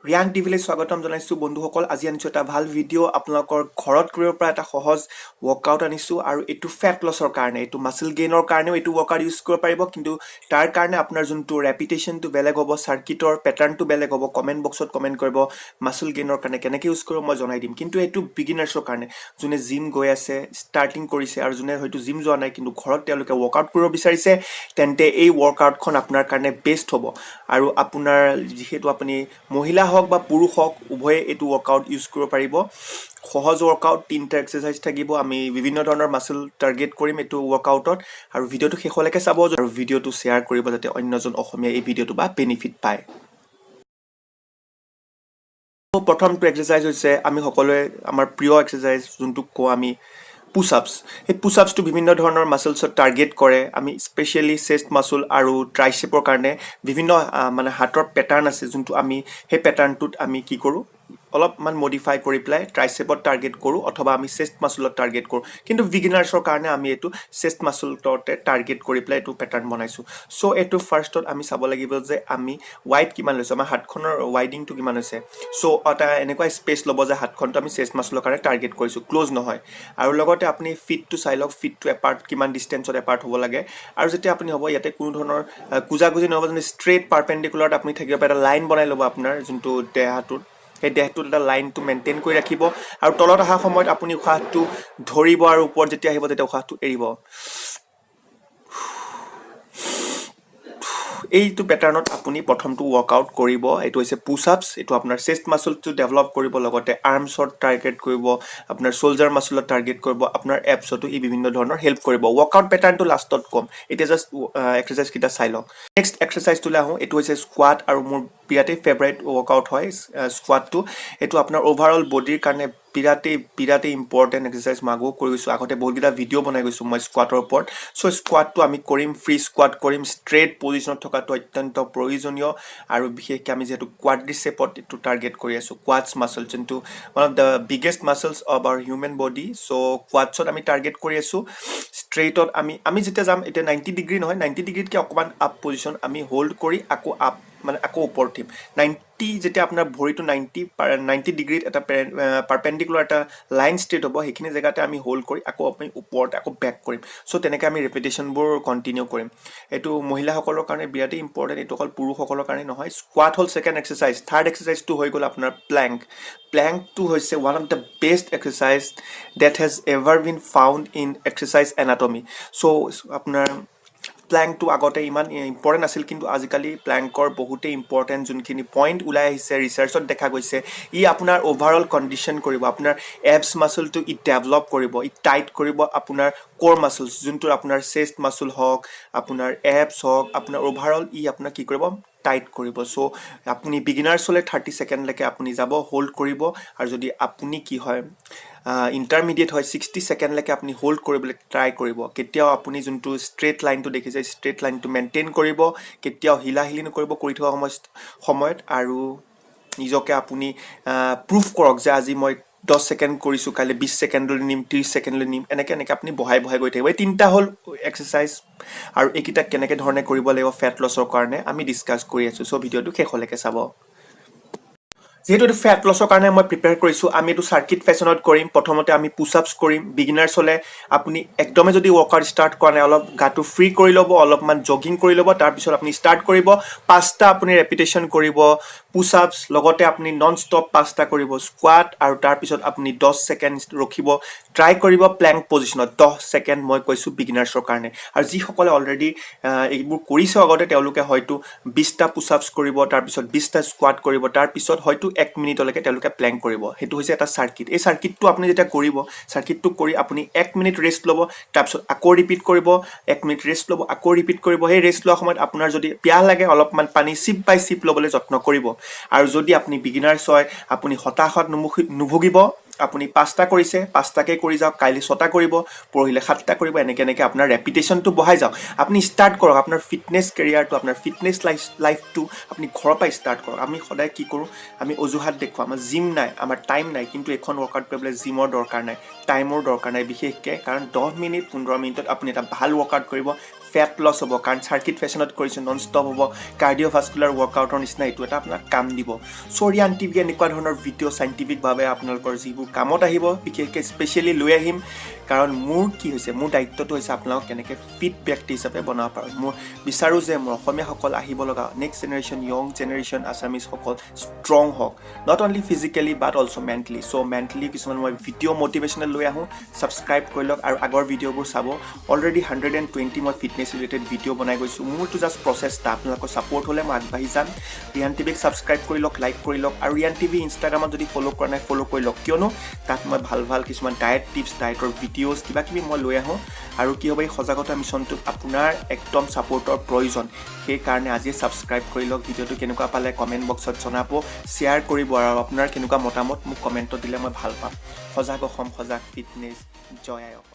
ৰিয়ান টিভিলৈ স্বাগতম জনাইছোঁ বন্ধুসকল। আজি আনিছোঁ এটা ভাল ভিডিঅ' আপোনালোকৰ ঘৰত কৰিব পৰা এটা সহজ ৱৰ্কআউট আনিছোঁ আৰু এইটো ফেট লছৰ কাৰণে, এইটো মাছল গেইনৰ কাৰণেও এইটো ৱৰ্কআউট ইউজ কৰিব পাৰিব, কিন্তু তাৰ কাৰণে আপোনাৰ যোনটো ৰেপিটেশ্যনটো বেলেগ হ'ব, চাৰ্কিটৰ পেটাৰ্ণটো বেলেগ হ'ব। কমেণ্ট বক্সত কমেণ্ট কৰিব মাছল গেইনৰ কাৰণে কেনেকৈ ইউজ কৰিব মই জনাই দিম, কিন্তু এইটো বিগিনাৰ্ছৰ কাৰণে, যোনে জিম গৈ আছে, ষ্টাৰ্টিং কৰিছে আৰু যোনে হয়তো জিম যোৱা নাই কিন্তু ঘৰত তেওঁলোকে ৱৰ্কআউট কৰিব বিচাৰিছে, তেন্তে এই ৱৰ্কআউটখন আপোনাৰ কাৰণে বেষ্ট হ'ব। আৰু আপোনাৰ যিহেতু আপুনি মহিলা হওক বা পুৰুষ হওক উভয়ে এইটো ৱৰ্কআউট ইউজ কৰিব পাৰিব। সহজ ৱৰ্কআউট, 3টা এক্সাৰচাইজ থাকিব। আমি বিভিন্ন ধৰণৰ মাছল টাৰ্গেট কৰিম এইটো ৱৰ্কআউটত, আৰু ভিডিঅ'টো শেষলৈকে চাব আৰু ভিডিঅ'টো শ্বেয়াৰ কৰিব যাতে অন্যজন অসমীয়াই এই ভিডিঅ'টো বা বেনিফিট পায়। প্ৰথমটো এক্সাৰচাইজ হৈছে আমি সকলোৱে আমাৰ প্ৰিয় এক্সাৰচাইজ যোনটোক কওঁ আমি পুছআপছ। সেই পুছআপছটো বিভিন্ন ধৰণৰ মাছলছত টাৰ্গেট কৰে। আমি স্পেচিয়েলি চেষ্ট মাছল আৰু ট্ৰাইচেপৰ কাৰণে বিভিন্ন মানে হাতৰ পেটাৰ্ণ আছে, যোনটো আমি সেই পেটাৰ্ণটোত আমি কি কৰোঁ, অলপমান মডিফাই কৰি পেলাই ট্ৰাইচেপত টাৰ্গেট কৰোঁ অথবা আমি চেষ্ট মাছলত টাৰ্গেট কৰোঁ, কিন্তু বিগিনাৰ্ছৰ কাৰণে আমি এইটো চেষ্ট মাছলতে টাৰ্গেট কৰি পেলাই এইটো পেটাৰ্ণ বনাইছোঁ। চ' এইটো ফাৰ্ষ্টত আমি চাব লাগিব যে আমি ৱাইড কিমান লৈছোঁ, আমাৰ হাতখনৰ ৱাইডিংটো কিমান হৈছে। চ' এটা এনেকুৱা স্পেচ ল'ব যে হাতখনটো আমি চেষ্ট মাছলৰ কাৰণে টাৰ্গেট কৰিছোঁ, ক্ল'জ নহয়। আৰু লগতে আপুনি ফিটটো চাই লওক, ফিটটো এপাৰ্ট কিমান ডিষ্টেঞ্চত এপাৰ্ট হ'ব লাগে। আৰু যেতিয়া আপুনি হ'ব ইয়াতে কোনো ধৰণৰ কোজাকুজি নহ'ব, যেনে ষ্ট্ৰেইট পাৰপেণ্ডিকুলাৰত আপুনি থাকিব পাৰে, এটা লাইন বনাই ল'ব আপোনাৰ যোনটো দেহাটোত, সেই দেহটোত এটা লাইনটো মেইনটেইন কৰি ৰাখিব। আৰু তলত অহা সময়ত আপুনি উশাহটো ধৰিব আৰু ওপৰত যেতিয়া আহিব তেতিয়া উশাহটো এৰিব। এইটো পেটাৰ্ণত আপুনি প্ৰথমটো ৱৰ্কআউট কৰিব। এইটো হৈছে পুছআপছ। এইটো আপোনাৰ চেষ্ট মাছলটো ডেভেলপ কৰিব, লগতে আৰ্মছত টাৰ্গেট কৰিব, আপোনাৰ শোল্ডাৰ মাছলত টাৰ্গেট কৰিব, আপোনাৰ এপছতো ই বিভিন্ন ধৰণৰ হেল্প কৰিব। ৱৰ্কআউট পেটাৰ্ণটো লাষ্টত ক'ম, এতিয়া জাষ্ট এক্সাৰচাইজকেইটা চাই লওক। নেক্সট এক্সাৰচাইজটোলৈ আহোঁ। এইটো হৈছে স্কোৱাট, আৰু মোৰ বিৰাটেই ফেভৰেট ৱৰ্কআউট হয় স্কোৱাটটো। এইটো আপোনাৰ অভাৰঅল বডিৰ কাৰণে বিৰাটেই ইম্পৰ্টেণ্ট এক্সাৰচাইজ। মই আগেও কৰি গৈছোঁ, আগতে বহুতকেইটা ভিডিঅ' বনাই গৈছোঁ মই স্কোৱাটৰ ওপৰত। চ' স্কোৱাটটো আমি কৰিম, ফ্ৰী স্কোৱাট কৰিম। ষ্ট্ৰেইট পজিশ্যনত থকাটো অত্যন্ত প্ৰয়োজনীয়, আৰু বিশেষকৈ আমি যিহেতু কোৱাড্ৰিচেপত এইটো টাৰ্গেট কৰি আছোঁ, কোৱাডছ মাছল, যোনটো one of the biggest muscles of our human body. So' কোৱাডছত আমি টাৰ্গেট কৰি আছোঁ। ষ্ট্ৰেইটত আমি যেতিয়া যাম, এতিয়া 90 ডিগ্ৰী নহয়, 90 ডিগ্ৰীতকৈ অকণমান আপ পজিশ্যন আমি হোল্ড কৰি আকৌ আপ, মানে আকৌ ওপৰত উঠিম। 90 যেতিয়া আপোনাৰ ভৰিটো 90 ডিগ্ৰীত এটা পাৰপেণ্ডিকুলাৰ এটা লাইন ষ্ট্ৰেইট হ'ব, সেইখিনি জেগাতে আমি হোল্ড কৰি আকৌ আমি ওপৰত আকৌ বেক কৰিম। চ' তেনেকৈ আমি ৰেপিটেশ্যনবোৰ কণ্টিনিউ কৰিম। এইটো মহিলাসকলৰ কাৰণে বিৰাটেই ইম্পৰ্টেণ্ট, এইটো অকল পুৰুষসকলৰ কাৰণে নহয়। স্কোৱাট হ'ল ছেকেণ্ড এক্সাৰচাইজ। থাৰ্ড এক্সাৰচাইজটো হৈ গ'ল আপোনাৰ প্লেংক। প্লেংকটো হৈছে one of the best exercise that has ever been found in exercise anatomy. So' আপোনাৰ প্লেংকটো আগতে ইমান ইম্পৰ্টেণ্ট আছিল, কিন্তু আজিকালি প্লেংকৰ বহুতেই ইম্পৰ্টেণ্ট যোনখিনি পইণ্ট ওলাই আহিছে, ৰিচাৰ্চত দেখা গৈছে, ই আপোনাৰ অভাৰঅল কণ্ডিশ্যন কৰিব, আপোনাৰ এবছ মাছলটো ই ডেভেলপ কৰিব, ই টাইট কৰিব আপোনাৰ ক'ৰ মাছলছ, যোনটো আপোনাৰ চেষ্ট মাছল হওক, আপোনাৰ এবছ হওক, আপোনাৰ অভাৰঅল ই আপোনাক কি কৰিব, টাইট কৰিব। চ' আপুনি বিগিনাৰ্ছ হ'লে 30 ছেকেণ্ডলৈকে আপুনি যাব, হোল্ড কৰিব। আৰু যদি আপুনি কি হয় ইণ্টাৰমিডিয়েট হয়, 60 ছেকেণ্ডলৈকে আপুনি হোল্ড কৰিবলৈ ট্ৰাই কৰিব। কেতিয়াও আপুনি যোনটো ষ্ট্ৰেইট লাইনটো দেখিছে, ষ্ট্ৰেইট লাইনটো মেইনটেইন কৰিব, কেতিয়াও হিলাহিলি নকৰিব কৰি থকা সময়ত। আৰু নিজকে আপুনি প্ৰুভ কৰক যে আজি মই 10 ছেকেণ্ড কৰিছোঁ, কাইলৈ 20 ছেকেণ্ডলৈ নিম, 30 ছেকেণ্ডলৈ নিম, এনেকৈ আপুনি বঢ়াই গৈ থাকিব। এই 3টা হ'ল এক্সাৰচাইজ, আৰু এইকেইটা কেনেকৈ ধৰণে কৰিব লাগিব ফেট লছৰ কাৰণে আমি ডিছকাছ কৰি আছোঁ। চ' ভিডিঅ'টো শেষলৈকে চাব। যিহেতু এইটো ফেট লছৰ কাৰণে মই প্ৰিপেয়াৰ কৰিছোঁ, আমি এইটো চাৰ্কিট ফেশ্বনত কৰিম। প্ৰথমতে আমি পুছআপছ কৰিম। বিগিনাৰ্ছ হ'লে আপুনি একদমেই যদি ৱৰ্কআউট ষ্টাৰ্ট কৰা নাই, অলপ গাটো ফ্ৰী কৰি ল'ব, অলপমান জগিং কৰি ল'ব, তাৰপিছত আপুনি ষ্টাৰ্ট কৰিব। 5টা আপুনি ৰেপিটেশ্যন কৰিব পুছআপছ, লগতে আপুনি নন ষ্টপ 5টা কৰিব স্কোৱাট, আৰু তাৰপিছত আপুনি 10 ছেকেণ্ড ৰখিব। ট্ৰাই কৰিব প্লেংক পজিশ্যনত 10 ছেকেণ্ড, মই কৈছোঁ বিগিনাৰ্ছৰ কাৰণে। আৰু যিসকলে অলৰেডি এইবোৰ কৰিছে আগতে, তেওঁলোকে হয়তো 20টা পুছআপছ কৰিব, তাৰপিছত 20টা স্কোৱাট কৰিব, তাৰপিছত হয়তো 1 মিনিটলৈকে তেওঁলোকে প্লেংক কৰিব। সেইটো হৈছে এটা চাৰ্কিট। এই চাৰ্কিটটো আপুনি যেতিয়া কৰিব, চাৰ্কিটটো কৰি আপুনি 1 মিনিট ৰেষ্ট ল'ব, তাৰপিছত আকৌ ৰিপিট কৰিব, 1 মিনিট ৰেষ্ট ল'ব, আকৌ ৰিপিট কৰিব। সেই ৰেষ্ট লোৱা সময়ত আপোনাৰ যদি পিয়াহ লাগে, অলপমান পানী চিপ বাই চিপ ল'বলৈ যত্ন কৰিব। আৰু যদি আপুনি বিগিনাৰ্ছ হয়, আপুনি হতাশাত নুভুগিব। আপুনি 5টা কৰিছে, 5টাকে কৰি যাওক, কাইলৈ 6টা কৰিব, পৰহিলে 7টা কৰিব, এনেকৈ আপোনাৰ ৰেপিটেশ্যনটো বঢ়াই যাওক। আপুনি ষ্টাৰ্ট কৰক আপোনাৰ ফিটনেছ কেৰিয়াৰটো, আপোনাৰ ফিটনেছ লাইফটো আপুনি ঘৰৰ পৰাই ষ্টাৰ্ট কৰক। আমি সদায় কি কৰোঁ, আমি অজুহাত দেখুৱাওঁ, আমাৰ জিম নাই, আমাৰ টাইম নাই, কিন্তু এখন ৱৰ্কআউট কৰিবলৈ জিমৰ দৰকাৰ নাই, টাইমৰ দৰকাৰ নাই বিশেষকৈ, কাৰণ 10 মিনিট 15 মিনিটত আপুনি এটা ভাল ৱৰ্কআউট কৰিব, ফেট লছ হ'ব কাৰণ চাৰ্কিট ফেশ্যনত কৰিছোঁ নন ষ্টপ হ'ব কাৰ্ডিঅ'ভাস্কুলাৰ ৱৰ্কআউটৰ নিচিনা এইটো এটা আপোনাক কাম দিব চ' ৰিয়ান টিভি এনেকুৱা ধৰণৰ ভিডিঅ' চাইণ্টিফিকভাৱে আপোনালোকৰ যিবোৰ কামত আহিব বিশেষকৈ স্পেচিয়েলি লৈ আহিম কাৰণ মোৰ কি হৈছে মোৰ দায়িত্বটো হৈছে আপোনালোকক কেনেকৈ ফিট ব্যক্তি হিচাপে বনাব পাৰোঁ মই বিচাৰোঁ যে মোৰ অসমীয়াসকল আহিব লগা নেক্সট জেনেৰেশ্যন য়ং জেনেৰেশ্যন আছামিজসকল ষ্ট্ৰং হওক not only physically but also' mentally so' mentally কিছুমান মই ভিডিঅ' মটিভেশ্যনেল লৈ আহোঁ ছাবস্ক্ৰাইব কৰি লওক আৰু আগৰ ভিডিঅ'বোৰ চাব অলৰেডি 120 মই ফিটনেছ ৰিলেটেড ভিডিঅ' বনাই গৈছোঁ মোৰতো জাষ্ট প্ৰচেষ্টা আপোনালোকৰ ছাপৰ্ট হ'লে মই আগবাঢ়ি যাম ৰিয়ান টিভিক ছাবস্ক্ৰাইব কৰি লওক লাইক কৰি লওক আৰু ৰিয়ান টিভি ইনষ্টাগ্ৰামত যদি ফ'ল' কৰা নাই ফ'ল' কৰি লওক কিয়নো তাত মই ভাল কিছুমান ডায়েট টিপছ ডায়েটৰ ভিডিঅ'জ কিবাকিবি মই লৈ আহোঁ আৰু কি হ'ব এই সজাগতা মিছনটোত আপোনাৰ একদম ছাপৰ্টৰ প্ৰয়োজন সেইকাৰণে আজিয়ে ছাবস্ক্ৰাইব কৰি লওক ভিডিঅ'টো কেনেকুৱা পালে কমেণ্ট বক্সত জনাব শ্বেয়াৰ কৰিব আৰু আপোনাৰ কেনেকুৱা মতামত মোক কমেণ্টত দিলে মই ভাল পাম সজাগ অসম সজাগ ফিটনেছ জয় আই অসম